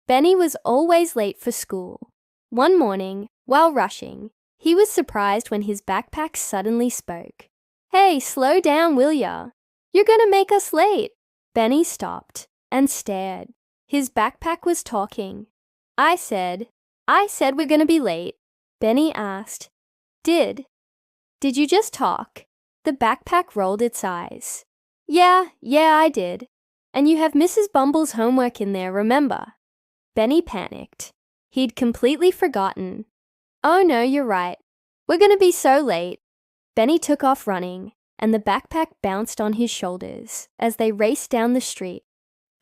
Benny was always late for school. One morning, while rushing, he was surprised when his backpack suddenly spoke. "Hey, slow down, will ya? You're gonna make us late." Benny stopped and stared. His backpack was talking. I said we're gonna be late." Benny asked, Did you just talk?" The backpack rolled its eyes. Yeah, I did. And you have Mrs. Bumble's homework in there, remember?" Benny panicked. He'd completely forgotten. "Oh no, you're right. We're gonna be so late." Benny took off running, and the backpack bounced on his shoulders as they raced down the street.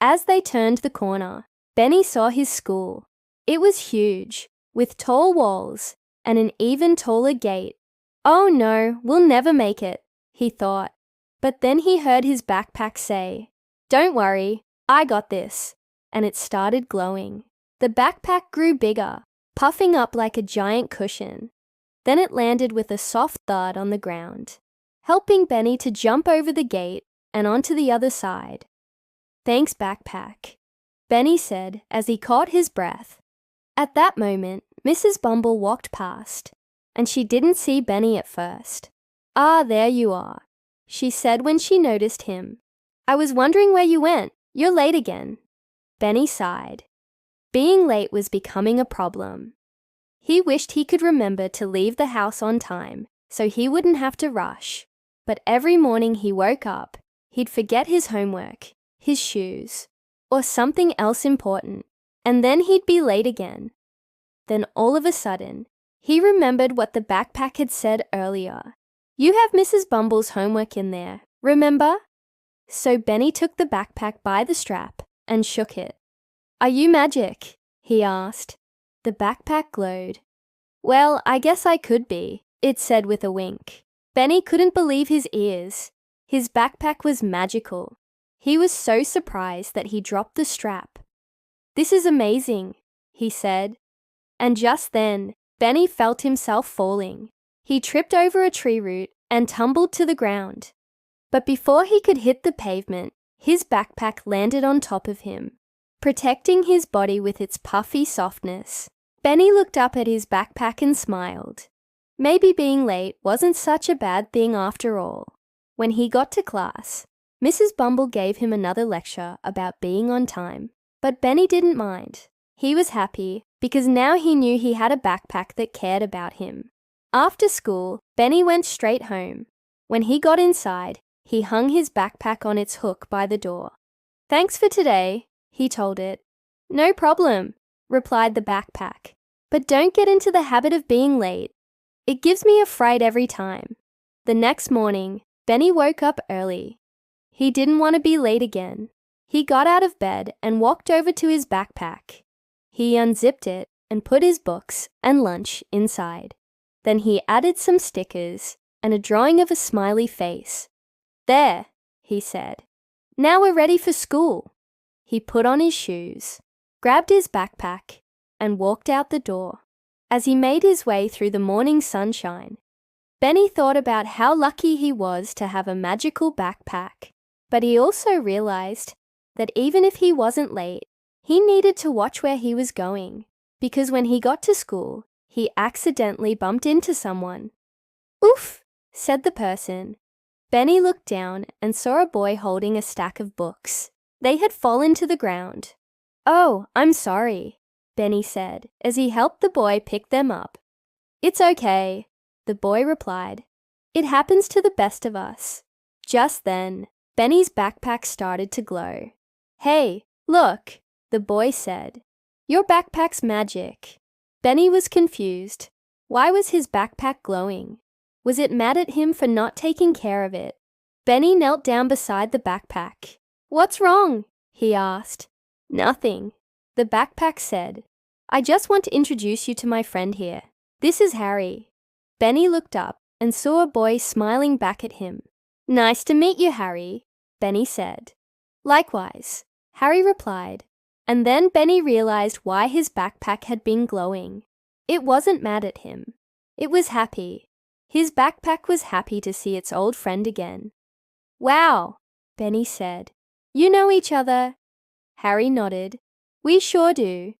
As they turned the corner, Benny saw his school. It was huge, with tall walls and an even taller gate. "Oh no, we'll never make it," he thought. But then he heard his backpack say, "Don't worry, I got this," and it started glowing. The backpack grew bigger, puffing up like a giant cushion. Then it landed with a soft thud on the ground, helping Benny to jump over the gate and onto the other side. "Thanks, backpack," Benny said as he caught his breath. At that moment, Mrs. Bumble walked past, and she didn't see Benny at first. "Ah, there you are," she said when she noticed him. "I was wondering where you went. You're late again." Benny sighed. Being late was becoming a problem. He wished he could remember to leave the house on time so he wouldn't have to rush. But every morning he woke up, he'd forget his homework, his shoes, or something else important, and then he'd be late again. Then all of a sudden, he remembered what the backpack had said earlier. "You have Mrs. Bumble's homework in there, remember?" So Benny took the backpack by the strap and shook it. "Are you magic?" he asked. The backpack glowed. "Well, I guess I could be," it said with a wink. Benny couldn't believe his ears. His backpack was magical. He was so surprised that he dropped the strap. "This is amazing," he said. And just then, Benny felt himself falling. He tripped over a tree root and tumbled to the ground. But before he could hit the pavement, his backpack landed on top of him, protecting his body with its puffy softness. Benny looked up at his backpack and smiled. Maybe being late wasn't such a bad thing after all. When he got to class, Mrs. Bumble gave him another lecture about being on time. But Benny didn't mind. He was happy because now he knew he had a backpack that cared about him. After school, Benny went straight home. When he got inside, he hung his backpack on its hook by the door. "Thanks for today," he told it. "No problem," replied the backpack. "But don't get into the habit of being late. It gives me a fright every time." The next morning, Benny woke up early. He didn't want to be late again. He got out of bed and walked over to his backpack. He unzipped it and put his books and lunch inside. Then he added some stickers and a drawing of a smiley face. "There," he said. "Now we're ready for school." He put on his shoes, grabbed his backpack, and walked out the door. As he made his way through the morning sunshine, Benny thought about how lucky he was to have a magical backpack. But he also realized that even if he wasn't late, he needed to watch where he was going, because when he got to school, he accidentally bumped into someone. "Oof," said the person. Benny looked down and saw a boy holding a stack of books. They had fallen to the ground. "Oh, I'm sorry," Benny said as he helped the boy pick them up. "It's okay," the boy replied. "It happens to the best of us." Just then, Benny's backpack started to glow. "Hey, look," the boy said. "Your backpack's magic." Benny was confused. Why was his backpack glowing? Was it mad at him for not taking care of it? Benny knelt down beside the backpack. "What's wrong?" he asked. "Nothing," the backpack said. "I just want to introduce you to my friend here. This is Harry." Benny looked up and saw a boy smiling back at him. "Nice to meet you, Harry," Benny said. "Likewise," Harry replied. And then Benny realized why his backpack had been glowing. It wasn't mad at him. It was happy. His backpack was happy to see its old friend again. "Wow," Benny said. "You know each other?" Harry nodded. We sure do.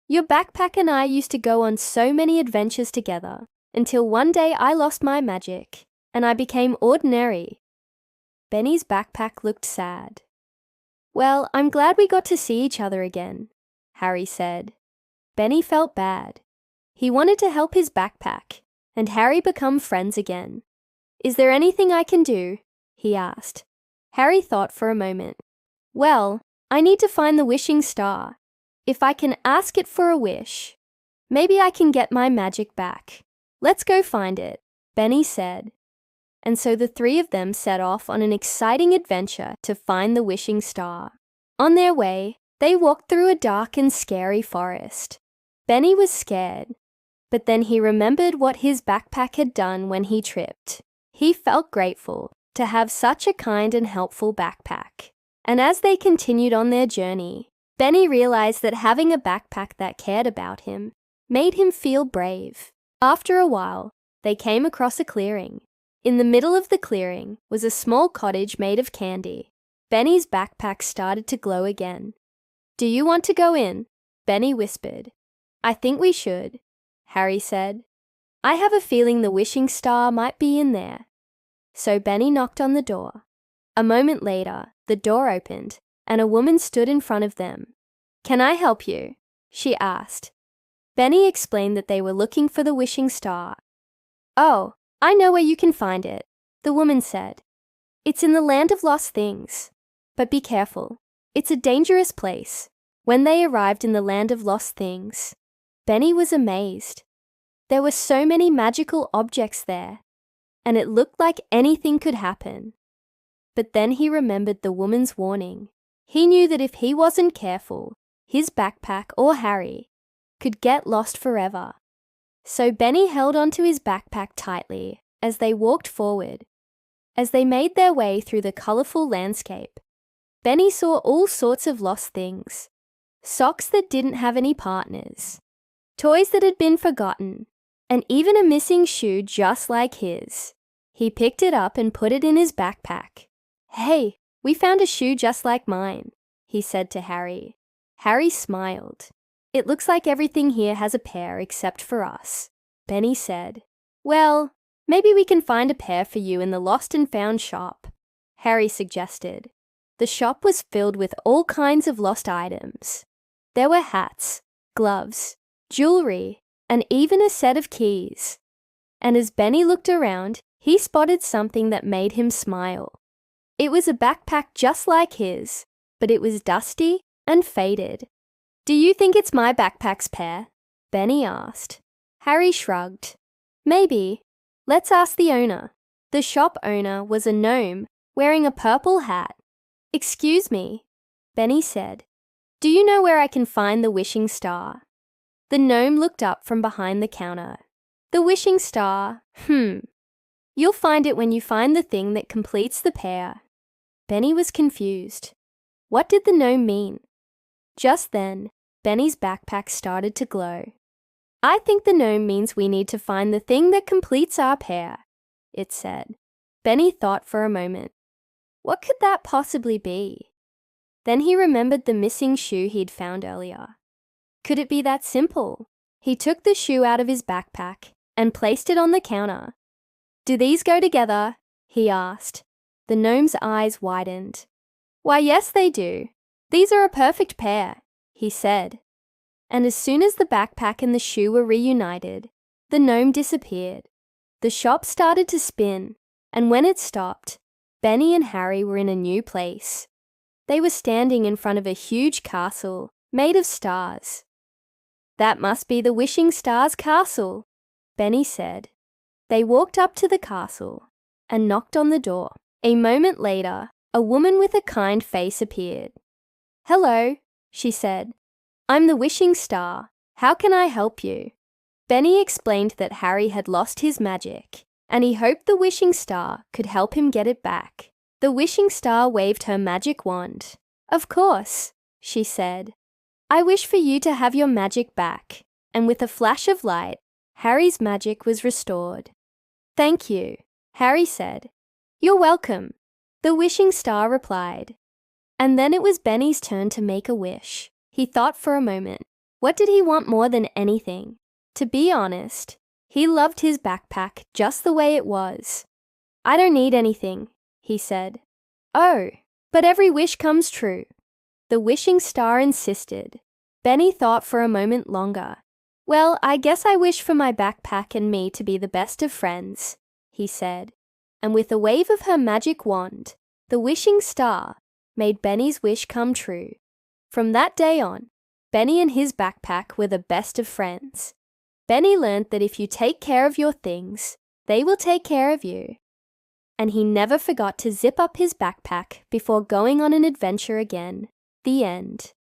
Your backpack and I used to go on so many adventures together until one day I lost my magic and I became ordinary. Benny's backpack looked sad. Well, I'm glad we got to see each other again, Harry said. Benny felt bad. He wanted to help his backpack and Harry become friends again. Is there anything I can do? He asked. Harry thought for a moment. Well, I need to find the wishing star. If I can ask it for a wish, maybe I can get my magic back. Let's go find it, Benny said. And so the three of them set off on an exciting adventure to find the wishing star. On their way, they walked through a dark and scary forest. Benny was scared, but then he remembered what his backpack had done when he tripped. He felt grateful to have such a kind and helpful backpack. And as they continued on their journey, Benny realized that having a backpack that cared about him made him feel brave. After a while, they came across a clearing. In the middle of the clearing was a small cottage made of candy. Benny's backpack started to glow again. Do you want to go in? Benny whispered. I think we should, Harry said. I have a feeling the wishing star might be in there. So Benny knocked on the door. A moment later, the door opened and a woman stood in front of them. Can I help you? She asked. Benny explained that they were looking for the wishing star. Oh, I know where you can find it, the woman said. It's in the land of lost things. But be careful. It's a dangerous place. When they arrived in the land of lost things, Benny was amazed. There were so many magical objects there, and it looked like anything could happen. But then he remembered the woman's warning. He knew that if he wasn't careful, his backpack or Harry could get lost forever. So Benny held onto his backpack tightly as they walked forward. As they made their way through the colorful landscape, Benny saw all sorts of lost things. Socks that didn't have any partners, toys that had been forgotten, and even a missing shoe just like his. He picked it up and put it in his backpack. Hey, we found a shoe just like mine, he said to Harry. Harry smiled. It looks like everything here has a pair except for us, Benny said. Well, maybe we can find a pair for you in the lost and found shop, Harry suggested. The shop was filled with all kinds of lost items. There were hats, gloves, jewelry, and even a set of keys. And as Benny looked around, he spotted something that made him smile. It was a backpack just like his, but it was dusty and faded. Do you think it's my backpack's pair? Benny asked. Harry shrugged. Maybe. Let's ask the owner. The shop owner was a gnome wearing a purple hat. Excuse me, Benny said. Do you know where I can find the wishing star? The gnome looked up from behind the counter. The wishing star? You'll find it when you find the thing that completes the pair. Benny was confused. What did the gnome mean? Just then, Benny's backpack started to glow. I think the gnome means we need to find the thing that completes our pair, it said. Benny thought for a moment. What could that possibly be? Then he remembered the missing shoe he'd found earlier. Could it be that simple? He took the shoe out of his backpack and placed it on the counter. Do these go together? He asked. The gnome's eyes widened. Why, yes, they do. These are a perfect pair, he said. And as soon as the backpack and the shoe were reunited, the gnome disappeared. The shop started to spin, and when it stopped, Benny and Harry were in a new place. They were standing in front of a huge castle made of stars. That must be the Wishing Star's castle, Benny said. They walked up to the castle and knocked on the door. A moment later, a woman with a kind face appeared. Hello, she said. I'm the Wishing Star. How can I help you? Benny explained that Harry had lost his magic, and he hoped the Wishing Star could help him get it back. The Wishing Star waved her magic wand. Of course, she said. I wish for you to have your magic back. And with a flash of light, Harry's magic was restored. Thank you, Harry said. You're welcome, the Wishing Star replied. And then it was Benny's turn to make a wish. He thought for a moment. What did he want more than anything? To be honest, he loved his backpack just the way it was. "I don't need anything," he said. "Oh, but every wish comes true." The wishing star insisted. Benny thought for a moment longer. "Well, I guess I wish for my backpack and me to be the best of friends," he said. And with a wave of her magic wand, the wishing star made Benny's wish come true. From that day on, Benny and his backpack were the best of friends. Benny learned that if you take care of your things, they will take care of you. And he never forgot to zip up his backpack before going on an adventure again. The end.